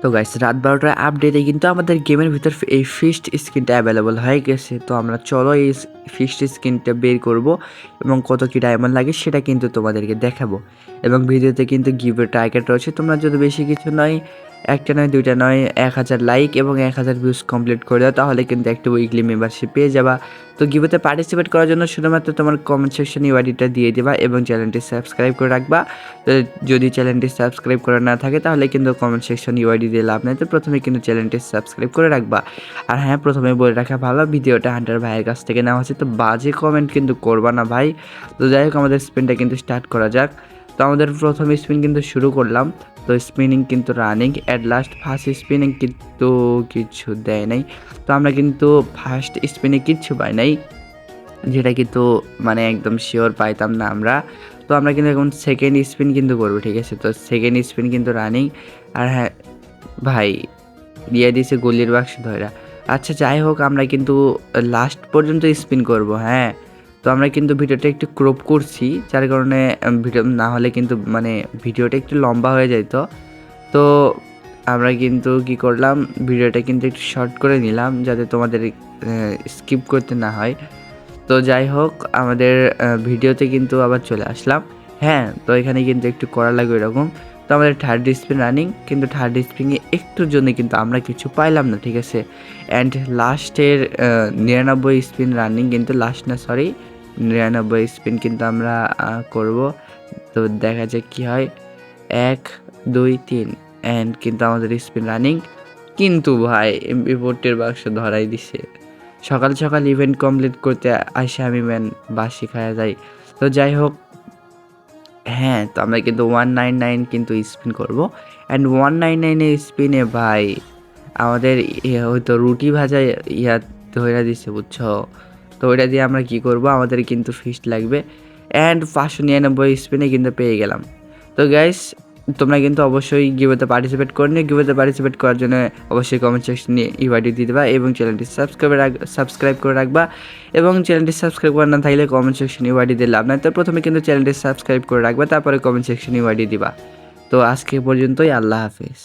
তো গাইস রাত 12টার আপডেটে কিন্তু আমাদের গেমের ভিতর এই ফিস্ট স্কিনটা অ্যাভেলেবল হয়ে গেছে। তো আমরা চলো এই ফিস্ট স্কিনটা বের করব এবং কত কি ডায়মন্ড লাগে সেটা কিন্তু তোমাদেরকে দেখাবো। এবং ভিডিওতে কিন্তু গিভের টার্গেট রয়েছে, তোমরা যদি বেশি কিছু নয়, একটা নয় দুইটা নয় 1000 লাইক এবং 1000 ভিউজ কমপ্লিট করে দাও, তাহলে কিন্তু একটা উইকলি মেম্বারশিপ পেয়ে যাবা। তো গিভেতে পার্টিসিপেট করার জন্য শুধুমাত্র তোমার কমেন্ট সেকশনে ইউআইডিটা দিয়ে দেবা এবং চ্যানেলটি সাবস্ক্রাইব করে রাখবা। তো যদি চ্যানেলটি সাবস্ক্রাইব করা না থাকে তাহলে কিন্তু কমেন্ট সেকশন ইউআইডি দিয়ে লাভ নেই, তো প্রথমে কিন্তু চ্যানেলটি সাবস্ক্রাইব করে রাখবা। আর হ্যাঁ, প্রথমে বলে রাখা ভালো, ভিডিওটা হান্টার ভাইয়ের কাছ থেকে নেওয়া হচ্ছে, তো বাজে কমেন্ট কিন্তু করবা না ভাই। তো যাই হোক, আমাদের স্পিনটা কিন্তু স্টার্ট করা যাক। তো আমাদের প্রথম স্পিন কিন্তু শুরু করলাম। তো স্পিনিং কিন্তু running, at last first spinning কিন্তু কিছু দেয় নাই। তো আমরা কিন্তু ফার্স্ট স্পিনে কিচ্ছু পাই নাই, যেটা কিন্তু মানে একদম শিওর পাইতাম না আমরা। তো আমরা কিন্তু এখন সেকেন্ড স্পিন কিন্তু করবো, ঠিক আছে। তো সেকেন্ড স্পিন কিন্তু রানিং। আর হ্যাঁ ভাই, দিয়ে দিয়েছে গলির বাক্স ধরা। আচ্ছা যাই হোক, আমরা কিন্তু লাস্ট পর্যন্ত স্পিন করব। হ্যাঁ, তো আমরা কিন্তু ভিডিওটা একটু ক্রপ করছি, যার কারণে ভিডিও না হলে কিন্তু মানে ভিডিওটা একটু লম্বা হয়ে যেত। তো আমরা কিন্তু কি করলাম, ভিডিওটা কিন্তু একটু শর্ট করে নিলাম যাতে তোমাদের স্কিপ করতে না হয়। তো যাই হোক, আমাদের ভিডিওতে কিন্তু আবার চলে আসলাম। হ্যাঁ, তো এখানে কিন্তু একটু করা লাগবে এরকম। তো আমাদের থার্ড স্পিন রানিং, কিন্তু থার্ড স্পিনে একটুর জন্য কিন্তু আমরা কিছু পাইলাম না, ঠিক আছে। অ্যান্ড লাস্টের 99 স্পিন রানিং, কিন্তু লাস্ট না সরি 99 স্পিন কিন্তু আমরা করব। তো দেখা যাক কী হয়। 1 2 3 অ্যান্ড কিন্তু আমাদের স্পিন রানিং, কিন্তু ভাই এমপি40 বাক্স ধরাই দিছে। সকাল সকাল ইভেন্ট কমপ্লিট করতে আসে আমি ম্যান বাসি খাওয়া যাই। তো যাই হোক, হ্যাঁ, তো আমরা কিন্তু 199 কিন্তু স্পিন করবো। অ্যান্ড 199 স্পিনে ভাই আমাদের হয়তো রুটি ভাজা ইয়া ধরে দিচ্ছে, বুঝছো। তো ওইটা দিয়ে আমরা কি করব, আমাদের কিন্তু ফিস্ট লাগবে। অ্যান্ড 599 স্পিনে কিন্তু পেয়ে গেলাম। তো গাইস, তোমরা কিন্তু অবশ্যই গিভেতে পার্টিসিপেট করে নিও। গিভেতে পার্টিসিপেট করার জন্য অবশ্যই কমেন্ট সেকশনে ইউআইডি দিয়ে দেবা এবং চ্যানেলটি সাবস্ক্রাইব করে রাখবা। এবং চ্যানেলটি সাবস্ক্রাইব করা না থাকলে কমেন্ট সেকশনে ইউআইডি দিয়ে লাভ নাই, তো প্রথমে কিন্তু চ্যানেলটি সাবস্ক্রাইব করে রাখবা, তারপরে কমেন্ট সেকশনে ইউআইডি দিবা। তো আজকে পর্যন্তই, আল্লাহ হাফেজ।